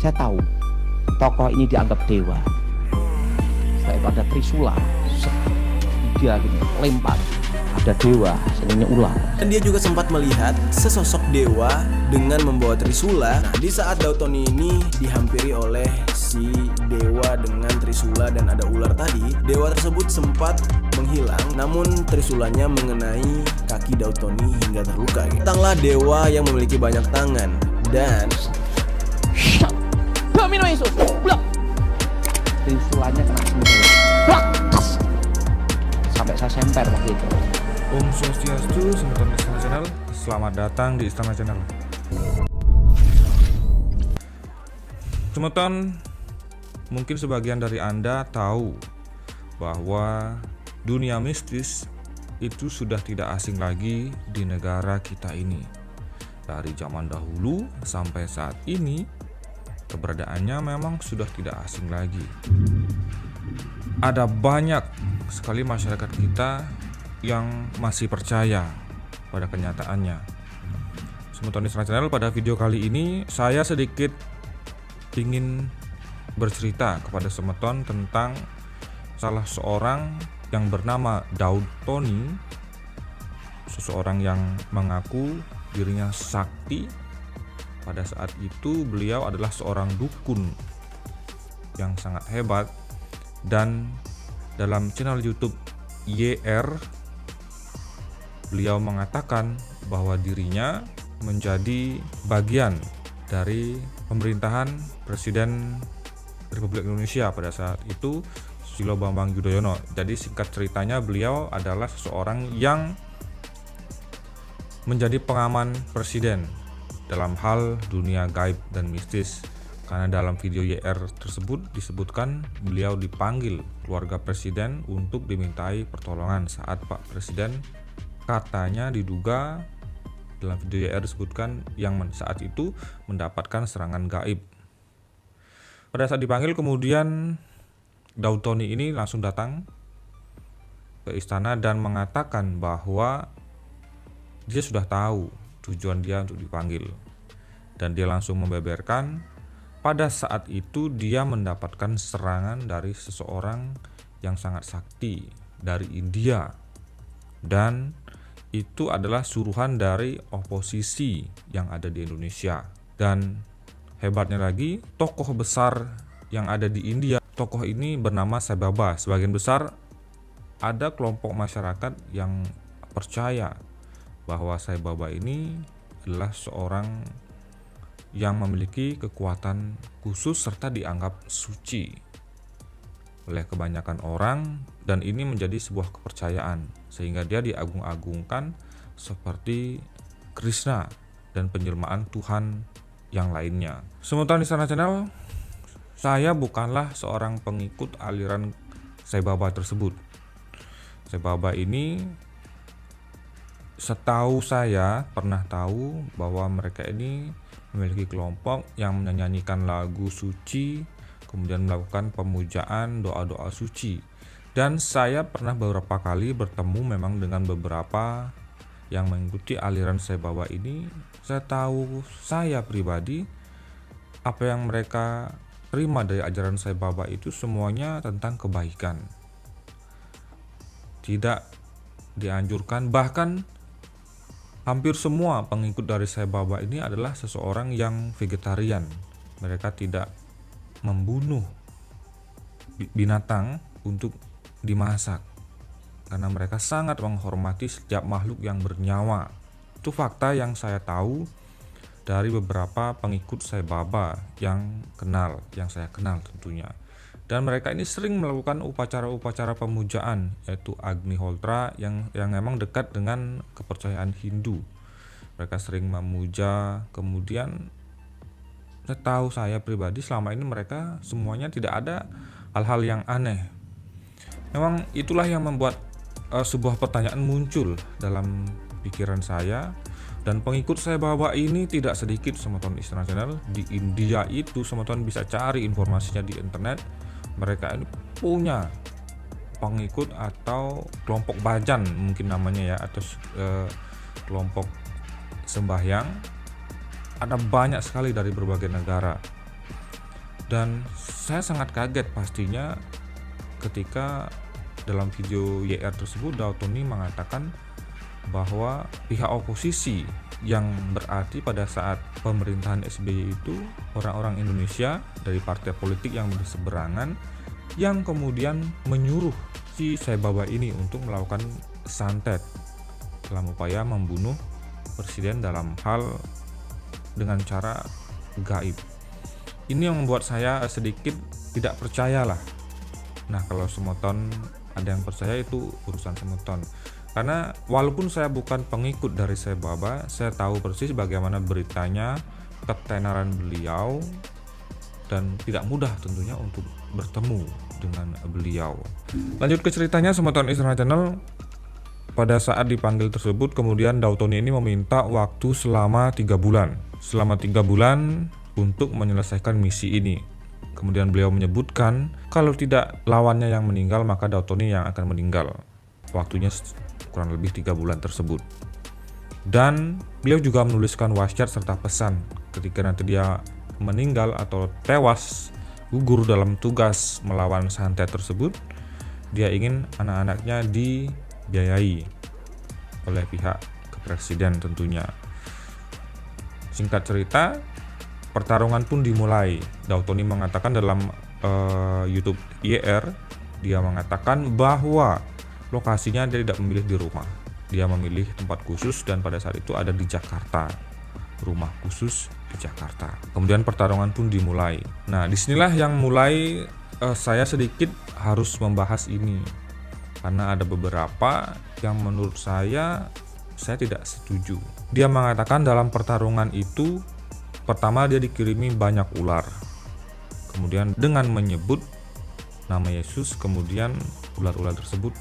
Saya tahu tokoh ini dianggap dewa. Setelah itu ada Trisula, dia gini lempar, ada dewa, sebenarnya ular. Dan dia juga sempat melihat sesosok dewa dengan membawa Trisula. Nah, di saat Dautoni ini dihampiri oleh si dewa dengan Trisula dan ada ular tadi, dewa tersebut sempat menghilang, namun Trisulanya mengenai kaki Dautoni hingga terluka. Datanglah dewa yang memiliki banyak tangan dan Domino Yesus, blok. Trisulanya kena senjata, blok. Sampai saya semper waktu itu. Om Swastiastu, semeton Istana Channel. Selamat datang di Istana Channel. Semeton, mungkin sebagian dari Anda tahu bahwa dunia mistis itu sudah tidak asing lagi di negara kita ini. Dari zaman dahulu sampai saat ini, keberadaannya memang sudah tidak asing lagi. Ada banyak sekali masyarakat kita yang masih percaya pada kenyataannya. Semeton Istana Channel, pada video kali ini saya sedikit ingin bercerita kepada Semeton tentang salah seorang yang bernama Dautoni, seseorang yang mengaku dirinya sakti. Pada saat itu beliau adalah seorang dukun yang sangat hebat, dan dalam channel YouTube YR beliau mengatakan bahwa dirinya menjadi bagian dari pemerintahan Presiden Republik Indonesia pada saat itu, Susilo Bambang Yudhoyono. Jadi singkat ceritanya, beliau adalah seseorang yang menjadi pengaman presiden dalam hal dunia gaib dan mistis. Karena dalam video YR tersebut disebutkan beliau dipanggil keluarga presiden untuk dimintai pertolongan saat Pak Presiden katanya diduga dalam video YR disebutkan yang saat itu mendapatkan serangan gaib. Pada saat dipanggil, kemudian Dautoni ini langsung datang ke istana dan mengatakan bahwa dia sudah tahu tujuan dia untuk dipanggil, dan dia langsung membeberkan pada saat itu dia mendapatkan serangan dari seseorang yang sangat sakti dari India, dan itu adalah suruhan dari oposisi yang ada di Indonesia. Dan hebatnya lagi, tokoh besar yang ada di India, tokoh ini bernama Sai Baba. Sebagian besar ada kelompok masyarakat yang percaya bahwa Sai Baba ini adalah seorang yang memiliki kekuatan khusus serta dianggap suci oleh kebanyakan orang, dan ini menjadi sebuah kepercayaan sehingga dia diagung-agungkan seperti Krishna dan penjelmaan Tuhan yang lainnya. Semeton Istana Channel, saya bukanlah seorang pengikut aliran Sai Baba tersebut. Sai Baba ini, setahu saya pernah tahu bahwa mereka ini memiliki kelompok yang menyanyikan lagu suci, kemudian melakukan pemujaan, doa-doa suci. Dan saya pernah beberapa kali bertemu memang dengan beberapa yang mengikuti aliran Sai Baba ini. Saya tahu, saya pribadi, apa yang mereka terima dari ajaran Sai Baba itu semuanya tentang kebaikan. Tidak dianjurkan, bahkan hampir semua pengikut dari Sai Baba ini adalah seseorang yang vegetarian. Mereka tidak membunuh binatang untuk dimasak karena mereka sangat menghormati setiap makhluk yang bernyawa. Itu fakta yang saya tahu dari beberapa pengikut Sai Baba yang saya kenal tentunya. Dan mereka ini sering melakukan upacara-upacara pemujaan, yaitu Agnihotra yang memang dekat dengan kepercayaan Hindu. Mereka sering memuja, kemudian setahu saya pribadi selama ini mereka semuanya tidak ada hal-hal yang aneh. Memang itulah yang membuat sebuah pertanyaan muncul dalam pikiran saya. Dan pengikut Sai Baba ini tidak sedikit, Semeton Istana Channel. Di India itu Semeton bisa cari informasinya di internet. Mereka ini punya pengikut atau kelompok bajan mungkin namanya ya, atau kelompok sembahyang. Ada banyak sekali dari berbagai negara. Dan saya sangat kaget pastinya ketika dalam video YR tersebut Dautoni mengatakan bahwa pihak oposisi yang berarti pada saat pemerintahan SBY itu orang-orang Indonesia dari partai politik yang berseberangan yang kemudian menyuruh si Saibaba ini untuk melakukan santet dalam upaya membunuh presiden dalam hal dengan cara gaib. Ini yang membuat saya sedikit tidak percaya lah. Nah, kalau Semoton ada yang percaya itu urusan Semoton. Karena walaupun saya bukan pengikut dari Saibaba, saya tahu persis bagaimana beritanya, ketenaran beliau, dan tidak mudah tentunya untuk bertemu dengan beliau. Lanjut ke ceritanya, Semoton Istana Channel. Pada saat dipanggil tersebut, kemudian Dautoni ini meminta waktu selama 3 bulan. Selama 3 bulan untuk menyelesaikan misi ini. Kemudian beliau menyebutkan kalau tidak lawannya yang meninggal, maka Dautoni yang akan meninggal. Waktunya kurang lebih 3 bulan tersebut. Dan beliau juga menuliskan wasiat serta pesan ketika nanti dia meninggal atau tewas gugur dalam tugas melawan santet tersebut, dia ingin anak-anaknya dibiayai oleh pihak kepresiden tentunya. Singkat cerita, pertarungan pun dimulai. Dautoni mengatakan dalam YouTube YR, dia mengatakan bahwa lokasinya dia tidak memilih di rumah. Dia memilih tempat khusus dan pada saat itu ada di Jakarta. Rumah khusus di Jakarta. Kemudian pertarungan pun dimulai. Nah, disinilah yang mulai saya sedikit harus membahas ini. Karena ada beberapa yang menurut saya tidak setuju. Dia mengatakan dalam pertarungan itu pertama dia dikirimi banyak ular. Kemudian dengan menyebut nama Yesus, kemudian ular-ular tersebut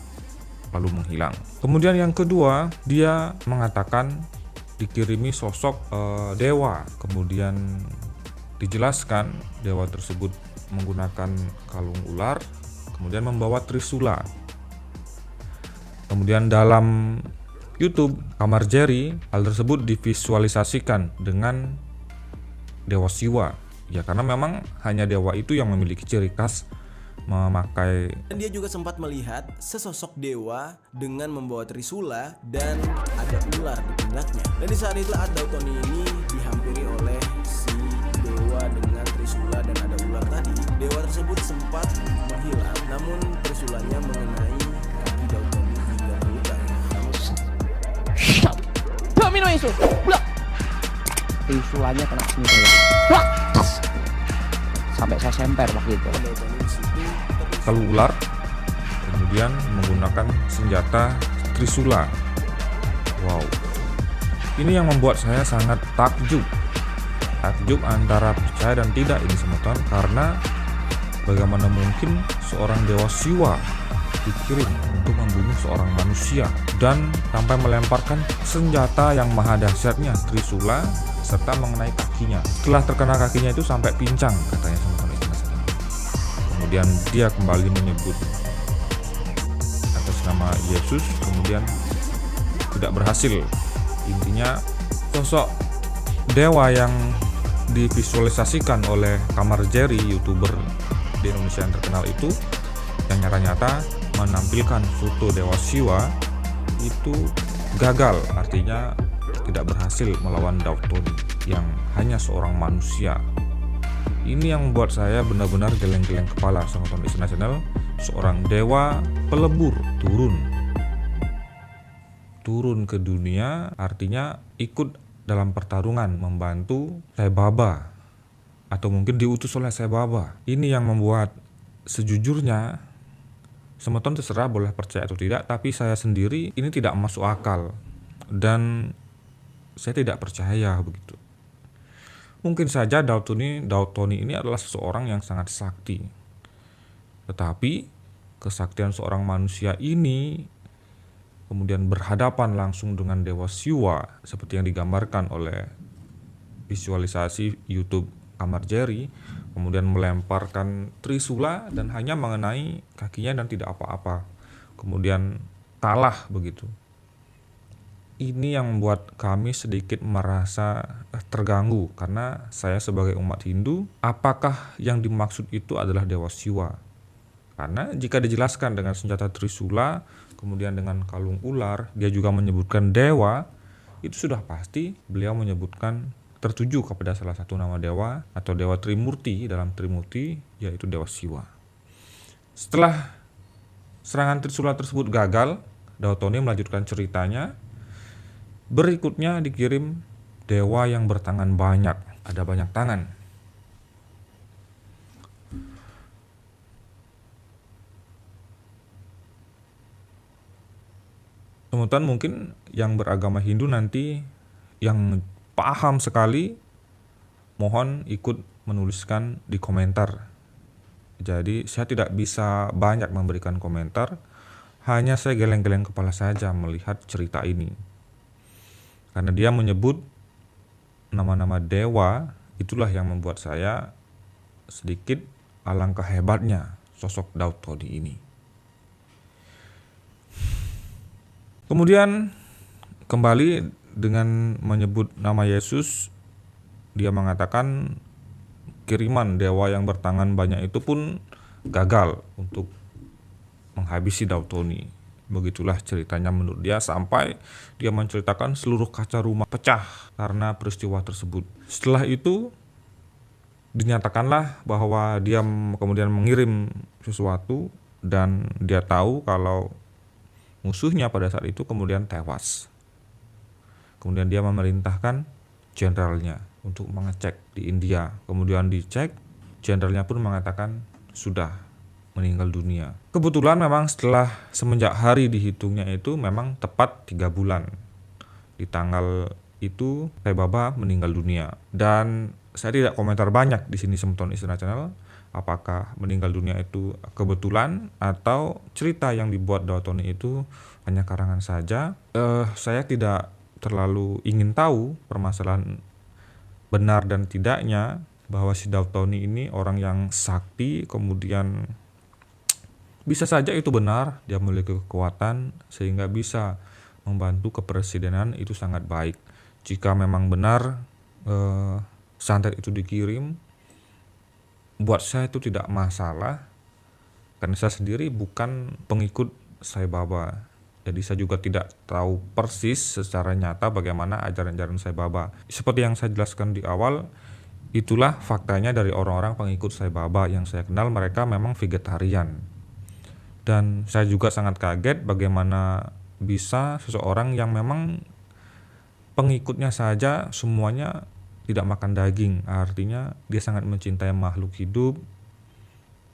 lalu menghilang. Kemudian yang kedua, dia mengatakan dikirimi sosok dewa. Kemudian dijelaskan dewa tersebut menggunakan kalung ular, kemudian membawa trisula. Kemudian dalam YouTube Kamar Jerry, hal tersebut divisualisasikan dengan dewa Siwa. Ya, karena memang hanya dewa itu yang memiliki ciri khas memakai. Dan dia juga sempat melihat sesosok dewa dengan membawa trisula dan ada ular di pundaknya. Dan di saat itu Dautoni ini dihampiri oleh si dewa dengan trisula dan ada ular tadi. Dewa tersebut sempat menghilang, namun trisulanya mengenai kaki Dautoni hingga terluka. Domino Yesus. Blak. Trisulanya kena sini saya. Blak. Sampai saya semper waktu itu. Kalau ular, kemudian menggunakan senjata trisula. Wow, ini yang membuat saya sangat takjub antara percaya dan tidak ini Semoton, karena bagaimana mungkin seorang dewa Siwa dikirim untuk membunuh seorang manusia dan sampai melemparkan senjata yang maha dahsyatnya trisula serta mengenai kakinya. Setelah terkena kakinya itu sampai pincang katanya Semoton. Kemudian dia kembali menyebut atas nama Yesus, kemudian tidak berhasil. Intinya sosok dewa yang divisualisasikan oleh Kamar Jerry, YouTuber di Indonesia yang terkenal itu, yang nyata-nyata menampilkan foto dewa Siwa itu gagal, artinya tidak berhasil melawan Dautoni yang hanya seorang manusia. Ini yang membuat saya benar-benar geleng-geleng kepala sama Istana Channel. Seorang dewa pelebur turun ke dunia, artinya ikut dalam pertarungan membantu Saibaba atau mungkin diutus oleh Saibaba. Ini yang membuat sejujurnya Semoton terserah boleh percaya atau tidak, tapi saya sendiri ini tidak masuk akal dan saya tidak percaya begitu. Mungkin saja Dautoni ini adalah seseorang yang sangat sakti. Tetapi kesaktian seorang manusia ini kemudian berhadapan langsung dengan dewa Siwa seperti yang digambarkan oleh visualisasi YouTube Kamar Jerry, kemudian melemparkan trisula dan hanya mengenai kakinya dan tidak apa-apa. Kemudian kalah begitu. ini yang membuat kami sedikit merasa terganggu, karena saya sebagai umat Hindu, apakah yang dimaksud itu adalah Dewa Siwa? Karena jika dijelaskan dengan senjata Trisula, kemudian dengan kalung ular, dia juga menyebutkan dewa, itu sudah pasti beliau menyebutkan tertuju kepada salah satu nama dewa atau dewa Trimurti dalam Trimurti, yaitu Dewa Siwa. Setelah serangan Trisula tersebut gagal, Dautoni melanjutkan ceritanya. Berikutnya dikirim dewa yang bertangan banyak, ada banyak tangan. Teman-teman mungkin yang beragama Hindu nanti yang paham sekali, mohon ikut menuliskan di komentar. Jadi saya tidak bisa banyak memberikan komentar, hanya saya geleng-geleng kepala saja melihat cerita ini. Karena dia menyebut nama-nama dewa, itulah yang membuat saya sedikit alangkah hebatnya sosok Dautoni ini. Kemudian kembali dengan menyebut nama Yesus, dia mengatakan kiriman dewa yang bertangan banyak itu pun gagal untuk menghabisi Dautoni. Begitulah ceritanya menurut dia, sampai dia menceritakan seluruh kaca rumah pecah karena peristiwa tersebut. Setelah itu dinyatakanlah bahwa dia kemudian mengirim sesuatu dan dia tahu kalau musuhnya pada saat itu kemudian tewas. Kemudian dia memerintahkan jenderalnya untuk mengecek di India. Kemudian dicek, jenderalnya pun mengatakan sudah meninggal dunia. Kebetulan memang semenjak hari dihitungnya itu memang tepat 3 bulan. Di tanggal itu Sai Baba meninggal dunia. Dan saya tidak komentar banyak di sini Semeton Istana Channel, apakah meninggal dunia itu kebetulan atau cerita yang dibuat Dautoni itu hanya karangan saja. Saya tidak terlalu ingin tahu permasalahan benar dan tidaknya, bahwa si Dautoni ini orang yang sakti, kemudian bisa saja itu benar, dia memiliki kekuatan sehingga bisa membantu kepresidenan, itu sangat baik. Jika memang benar santet itu dikirim, buat saya itu tidak masalah, karena saya sendiri bukan pengikut Sai Baba. Jadi saya juga tidak tahu persis secara nyata bagaimana ajaran-ajaran Sai Baba. Seperti yang saya jelaskan di awal, itulah faktanya dari orang-orang pengikut Sai Baba yang saya kenal, mereka memang vegetarian. Dan saya juga sangat kaget bagaimana bisa seseorang yang memang pengikutnya saja semuanya tidak makan daging, artinya dia sangat mencintai makhluk hidup.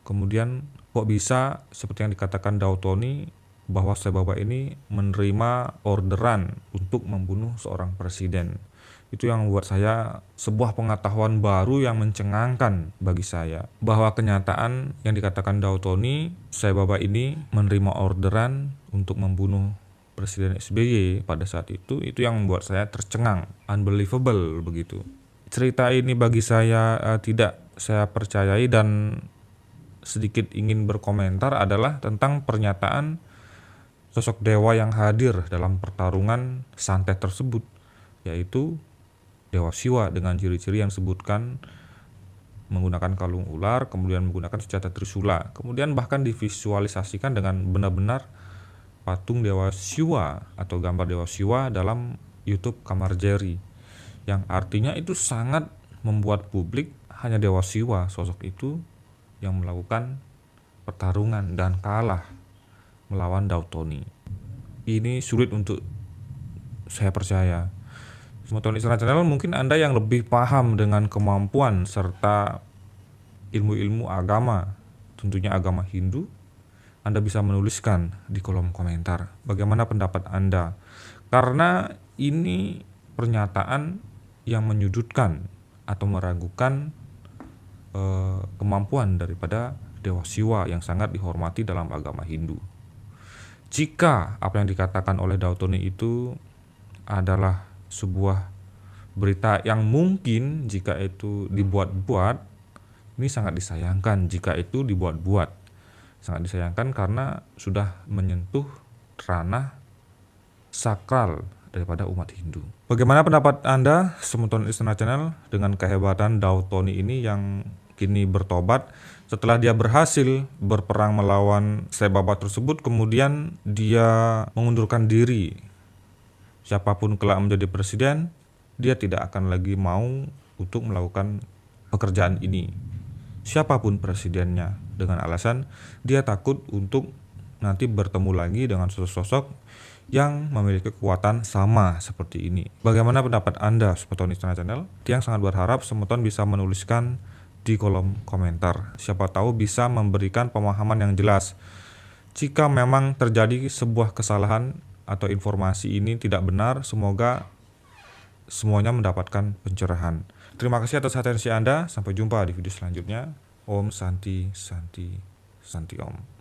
Kemudian kok bisa seperti yang dikatakan Dautoni, bahwa Sai Baba ini menerima orderan untuk membunuh seorang presiden. Itu yang membuat saya sebuah pengetahuan baru yang mencengangkan bagi saya, bahwa kenyataan yang dikatakan Dautoni, Sai Baba ini menerima orderan untuk membunuh Presiden SBY pada saat itu yang membuat saya tercengang, unbelievable begitu. Cerita ini bagi saya tidak saya percayai, dan sedikit ingin berkomentar adalah tentang pernyataan sosok dewa yang hadir dalam pertarungan santet tersebut, yaitu Dewa Siwa dengan ciri-ciri yang disebutkan, menggunakan kalung ular, kemudian menggunakan senjata Trisula, kemudian bahkan divisualisasikan dengan benar-benar patung Dewa Siwa atau gambar Dewa Siwa dalam YouTube Kamar Jerry, yang artinya itu sangat membuat publik hanya Dewa Siwa sosok itu yang melakukan pertarungan dan kalah melawan Dautoni. Ini sulit untuk saya percaya. Semeton Istana Channel, mungkin Anda yang lebih paham dengan kemampuan serta ilmu-ilmu agama, tentunya agama Hindu, Anda bisa menuliskan di kolom komentar bagaimana pendapat Anda. Karena ini pernyataan yang menyudutkan atau meragukan kemampuan daripada Dewa Siwa yang sangat dihormati dalam agama Hindu. Jika apa yang dikatakan oleh Dautoni itu adalah sebuah berita yang mungkin jika itu dibuat-buat, ini sangat disayangkan jika itu dibuat-buat. Sangat disayangkan karena sudah menyentuh ranah sakral daripada umat Hindu. Bagaimana pendapat Anda, Semeton Istana Channel, dengan kehebatan Daud Tony ini yang kini bertobat setelah dia berhasil berperang melawan Sai-Baba tersebut, kemudian dia mengundurkan diri. Siapapun kelak menjadi presiden, dia tidak akan lagi mau untuk melakukan pekerjaan ini. Siapapun presidennya, dengan alasan dia takut untuk nanti bertemu lagi dengan sosok-sosok yang memiliki kekuatan sama seperti ini. Bagaimana pendapat Anda, Semeton Istana Channel? Tiang sangat berharap Semeton bisa menuliskan di kolom komentar. Siapa tahu bisa memberikan pemahaman yang jelas. Jika memang terjadi sebuah kesalahan atau informasi ini tidak benar, semoga semuanya mendapatkan pencerahan. Terima kasih atas atensi Anda. Sampai jumpa di video selanjutnya. Om Santi Santi Santi Om.